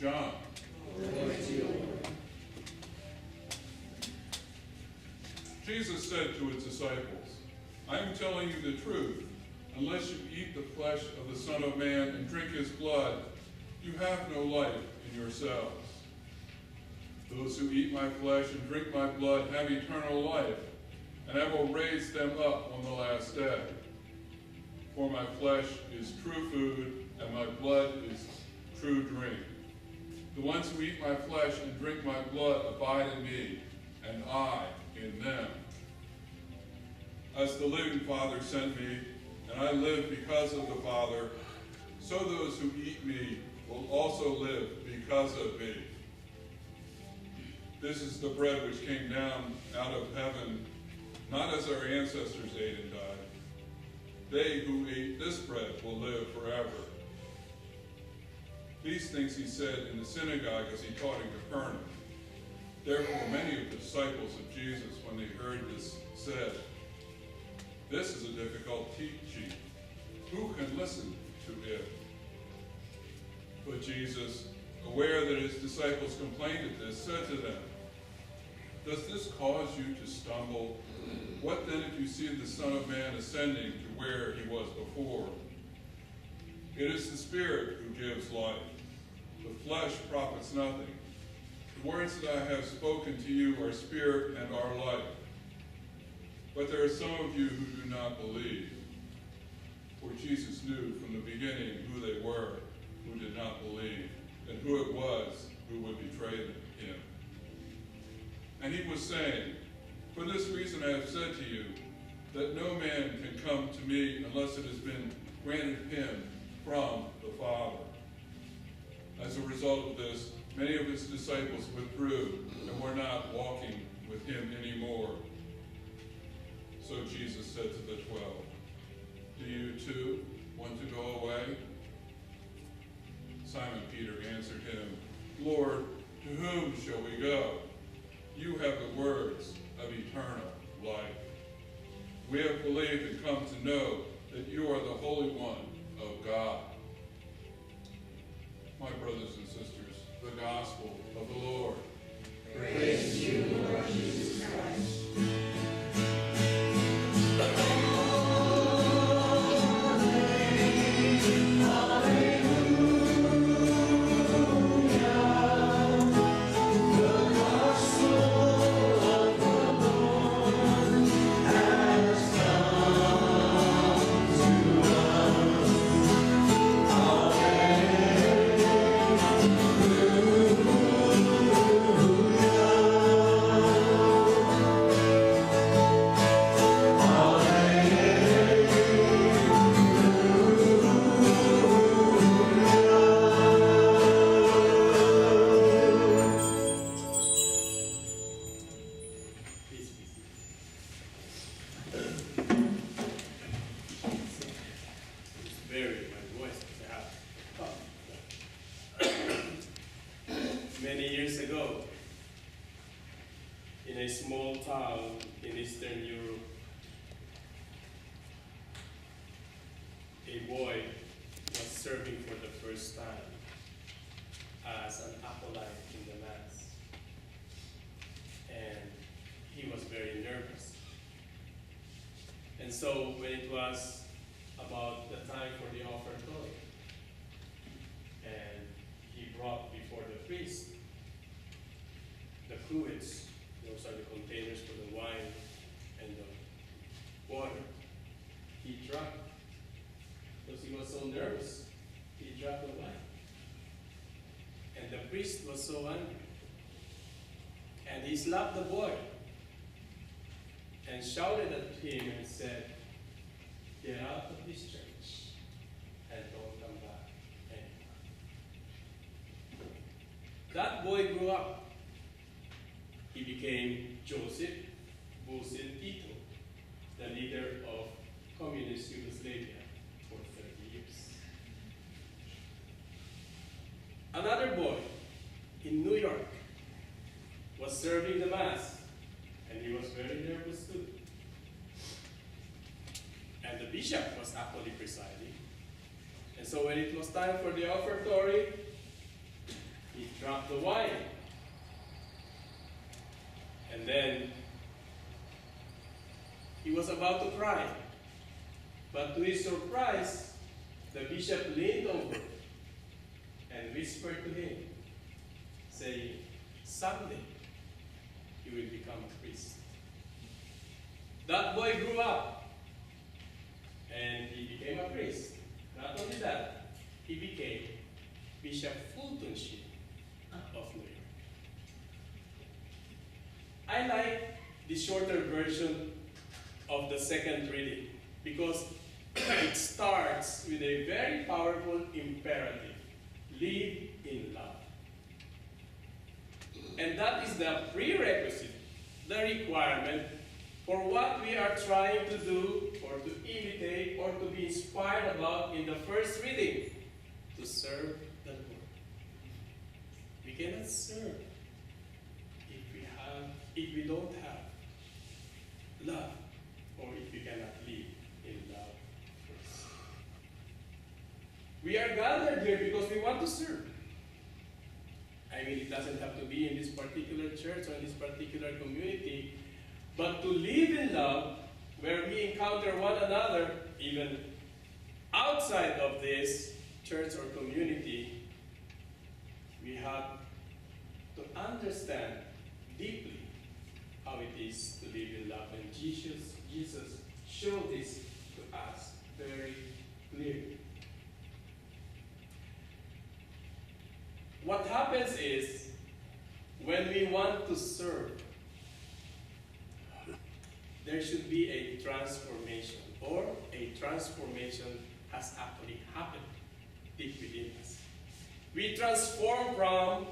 John. Jesus said to his disciples, I am telling you the truth. Unless you eat the flesh of the Son of Man and drink his blood, you have no life in yourselves. Those who eat my flesh and drink my blood have eternal life, and I will raise them up on the last day. For my flesh is true food, and my blood is true drink. The ones who eat my flesh and drink my blood abide in me, and I in them. As the living Father sent me, and I live because of the Father, so those who eat me will also live because of me. This is the bread which came down out of heaven, not as our ancestors ate and died. They who eat this bread will live forever. These things he said in the synagogue as he taught in Capernaum. Therefore many of the disciples of Jesus, when they heard this, said, This is a difficult teaching. Who can listen to it? But Jesus, aware that his disciples complained at this, said to them, Does this cause you to stumble? What then if you see the Son of Man ascending to where he was before? It is the Spirit who gives life. The flesh profits nothing. The words that I have spoken to you are spirit and are life. But there are some of you who do not believe. For Jesus knew from the beginning who they were who did not believe, and who it was who would betray him. And he was saying, For this reason I have said to you, that no man can come to me unless it has been granted him from the Father. As a result of this, many of his disciples withdrew and were not walking with him anymore. So Jesus said to the 12, Do you too want to go away? Simon Peter answered him, Lord, to whom shall we go? You have the words of eternal life. We have believed and come to know that you are the Holy One of God. My brothers and sisters, the gospel of the Lord. Praise to you, Lord Jesus Christ. Many years ago, in a small town in Eastern Europe, a boy was serving for the first time as an acolyte in the Mass. And he was very nervous. And so when it was about the time for the offertory, and he brought before the priest the cruets, those are the containers for the wine and the water, he drank. Because he was so nervous, he drank the wine. And the priest was so angry. And he slapped the boy and shouted at him and said, Get out of this church and don't come back anymore. That boy grew up. He became Joseph Vucin Tito, the leader of communist Yugoslavia for 30 years. Another boy in New York was serving the Mass, and he was very nervous too. And the bishop was actually presiding. And so when it was time for the offertory, he dropped the wine. And then he was about to cry. But to his surprise, the bishop leaned over and whispered to him, saying, "Someday you will become a priest." That boy grew up and he became a priest. Not only that, he became Bishop Fultonship of New York. I like the shorter version of the second reading because it starts with a very powerful imperative: live in love. And that is the prerequisite, the requirement for what we are trying to do or to imitate or to be inspired about in the first reading: to serve the Lord. We cannot serve if we don't have love, or if we cannot live in love first. We are gathered here because we want to serve. I mean, it doesn't have to be in this particular church or in this particular community, but to live in love, where we encounter one another, even outside of this church or community, we have to understand deeply how it is to live in love. And Jesus showed this to us very clearly. What happens is, when we want to serve, there should be a transformation, or a transformation has actually happened deep within us. We transform from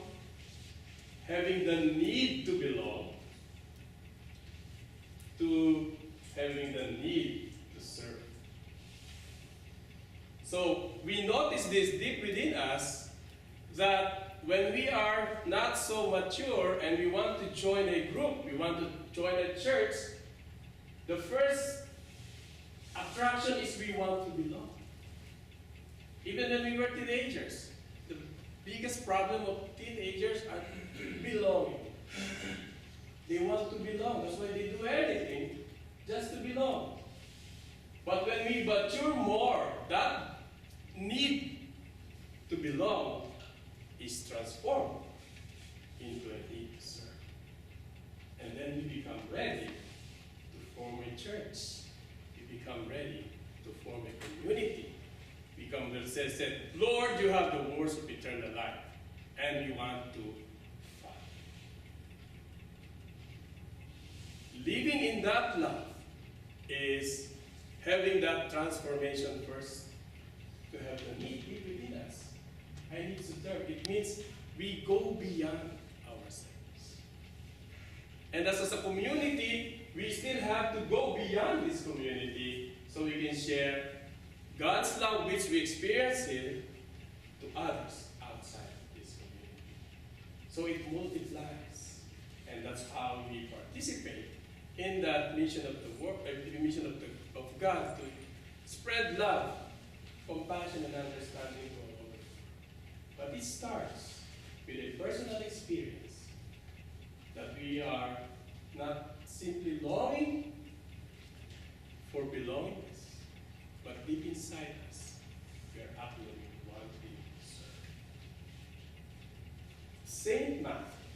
having the need to belong to having the need to serve. So we notice this deep within us, that when we are not so mature and we want to join a group, we want to join a church, the first attraction is we want to belong. Even when we were teenagers, the biggest problem of teenagers are belonging. They want to belong. That's why they do anything just to belong. But when we mature more, that need to belong is transformed into a need to serve. And then we become ready to form a church. We become ready to form a community. Become, the said, "Lord, you have the words of eternal life, and we want to follow." Living in that love is having that transformation first, to have the need within us. I need to serve. It means we go beyond ourselves. And as a community, we still have to go beyond this community so we can share God's love, which we experience here, to others outside this community. So it multiplies. And that's how we participate in that mission of the work, the mission of God, to spread love, compassion, and understanding to all others. But it starts with a personal experience that we are not simply longing for belongingness, but deep inside us, we are actually wanting to serve. Saint Matthew,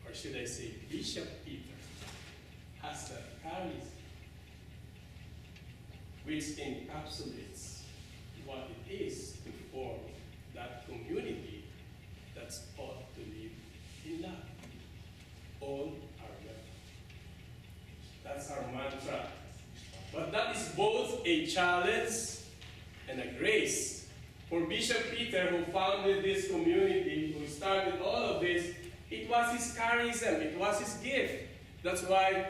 or should I say Bishop Peter, has that charisma which encapsulates what it is to form that community that's ought to live in love. All are welcome. That's our mantra. But that is both a challenge and a grace. For Bishop Peter, who founded this community, who started all of this, it was his charism, it was his gift. That's why,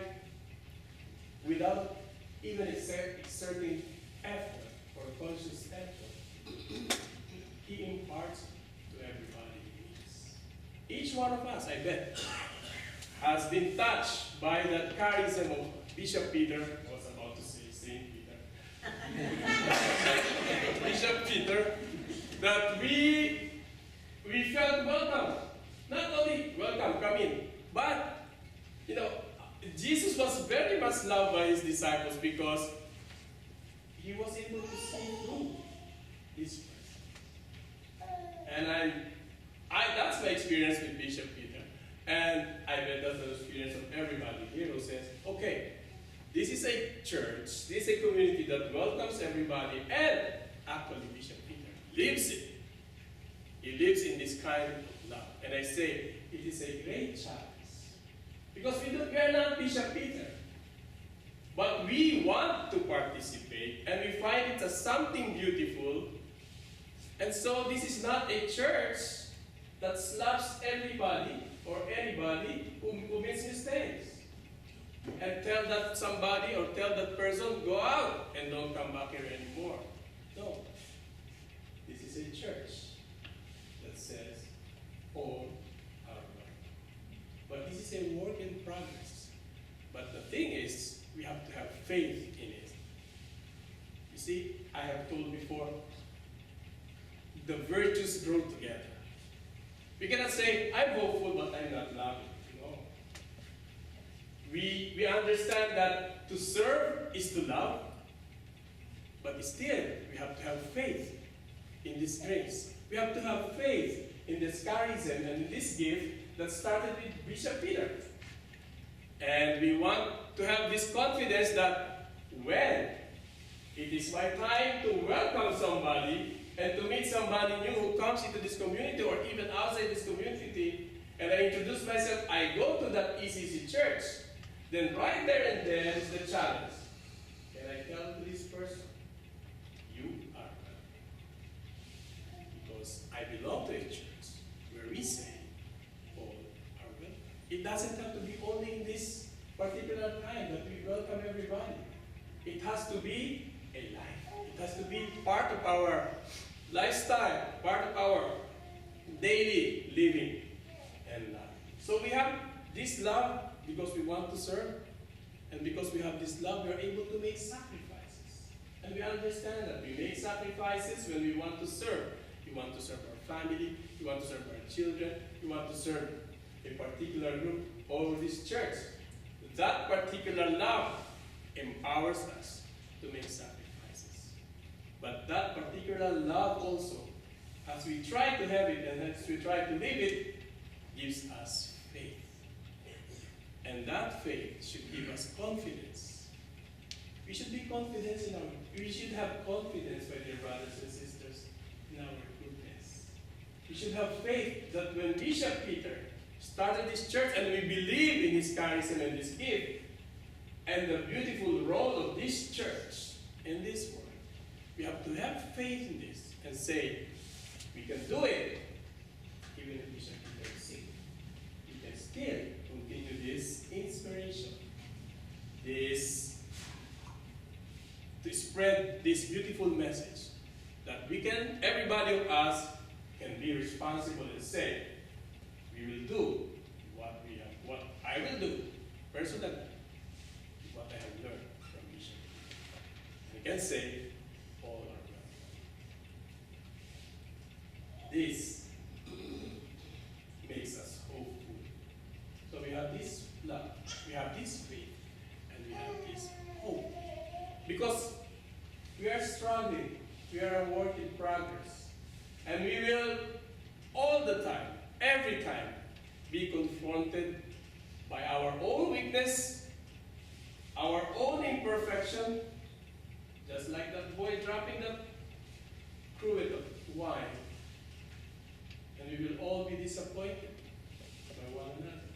without even exerting effort or conscious effort, he imparts to everybody he meets. Each one of us, I bet, has been touched by that charism of Bishop Peter. I was about to say Saint Peter. Bishop Peter, that we we felt welcome. Not only welcome, come in, but, Jesus was very much loved by his disciples because he was able to see through this person. And that's my experience with Bishop Peter. And I bet that's the experience of everybody here who says, okay, this is a church, this is a community that welcomes everybody, and actually Bishop Peter lives it. He lives in this kind of love. And I say, it is a great challenge. Because we are not Bishop Peter. But we want to participate, and we find it as something beautiful. And so this is not a church that slaps everybody or anybody who makes mistakes. And tell that somebody or tell that person, go out and don't come back here anymore. No. This is a church that says, all are well. But this is a work in progress. But the thing is, we have to have faith in it. You see, I have told before, the virtues grow together. We cannot say, I'm hopeful, but I'm not loving. No. We understand that to serve is to love, but still, we have to have faith in this grace. We have to have faith in this charism and in this gift that started with Bishop Peter. And we want to have this confidence that when it is my time to welcome somebody and to meet somebody new who comes into this community or even outside this community, and I introduce myself, I go to that ECC church, then right there and then is the challenge. Can I tell to this person, you are welcome? Because I belong to a church where we say, all are welcome. It doesn't have to be only in this particular time that we welcome everybody. It has to be a life. It has to be part of our lifestyle, part of our daily living and life. So we have this love because we want to serve, and because we have this love, we are able to make sacrifices. And we understand that we make sacrifices when we want to serve. We want to serve our family, we want to serve our children, we want to serve a particular group or this church. That particular love empowers us to make sacrifices. But that particular love also, as we try to have it and as we try to live it, gives us faith. And that faith should give us confidence. We should be confident we should have confidence, my dear brothers and sisters, in our goodness. We should have faith that when Bishop Peter started this church and we believe in his charism and his gift and the beautiful role of this church in this world, we have to have faith in this and say, we can do it even if Bishop Peter is sick. We can still continue this inspiration, to spread this beautiful message that we can, everybody of us can be responsible and say, we will do what I will do personally, what I have learned from Bishop. I can say, all are well. This makes us hopeful. So we have this love, we have this faith, and we have this hope. Because we are struggling, we are a work in progress, and we will all the time, every time, be confronted by our own weakness, our own imperfection, just like that boy dropping that cruet of wine. And we will all be disappointed by one another.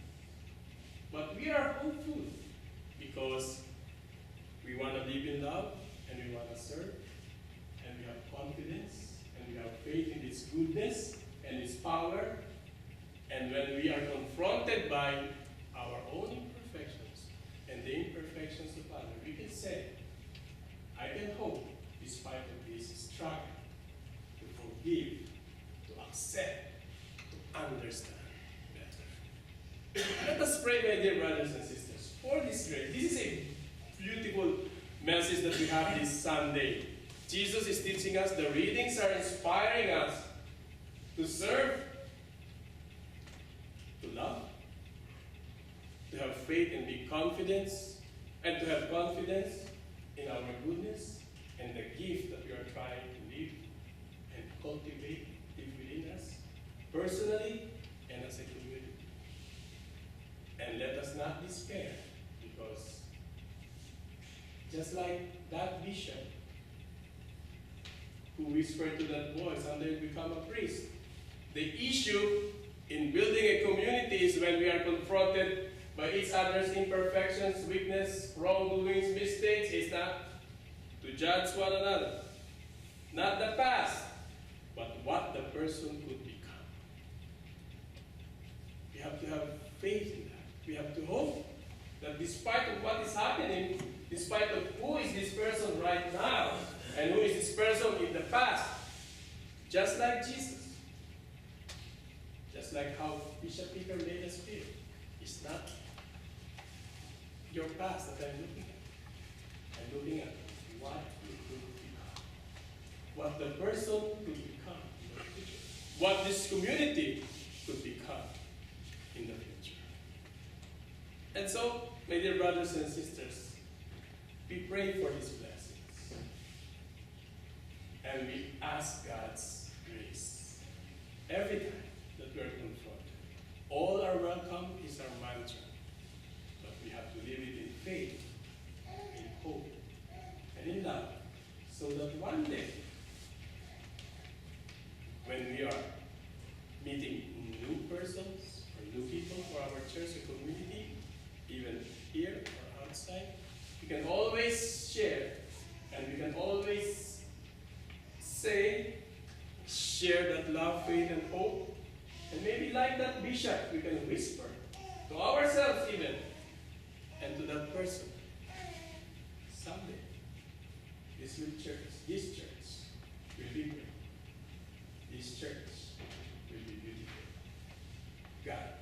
But we are hopeful because we want to live in love and we want to serve and we have confidence and we have faith in its goodness and its power. And when we are confronted by our own imperfections and the imperfections of others, we can say, I can hope, despite of this struggle, to forgive, to accept, to understand better. Let us pray, my dear brothers and sisters, for this grace. This is a beautiful message that we have this Sunday. Jesus is teaching us, the readings are inspiring us to serve faith and be confident, and to have confidence in our goodness and the gift that we are trying to live and cultivate deep within us, personally and as a community. And let us not despair, because just like that bishop who whispered to that boy, someday you'll become a priest. The issue in building a community is when we are confronted by each other's imperfections, weakness, wrongdoings, mistakes, is not to judge one another. Not the past, but what the person could become. We have to have faith in that. We have to hope that despite of what is happening, despite of who is this person right now, and who is this person in the past, just like Jesus, just like how Bishop Peter made us feel, it's not your past that I'm looking at. I'm looking at what you could become, what the person could become in the future, what this community could become in the future. And so, my dear brothers and sisters, we pray for His blessings. And we ask God's grace every time that we are confronted. All are welcome is our mantra. But we have to live it in faith, in hope, and in love, so that one day, when we are meeting new persons or new people for our church or community, even here or outside, we can always share, and we can always share that love, faith, and hope. And maybe like that bishop, we can whisper to ourselves even, and to that person, someday, this church will be great. This church will be beautiful. God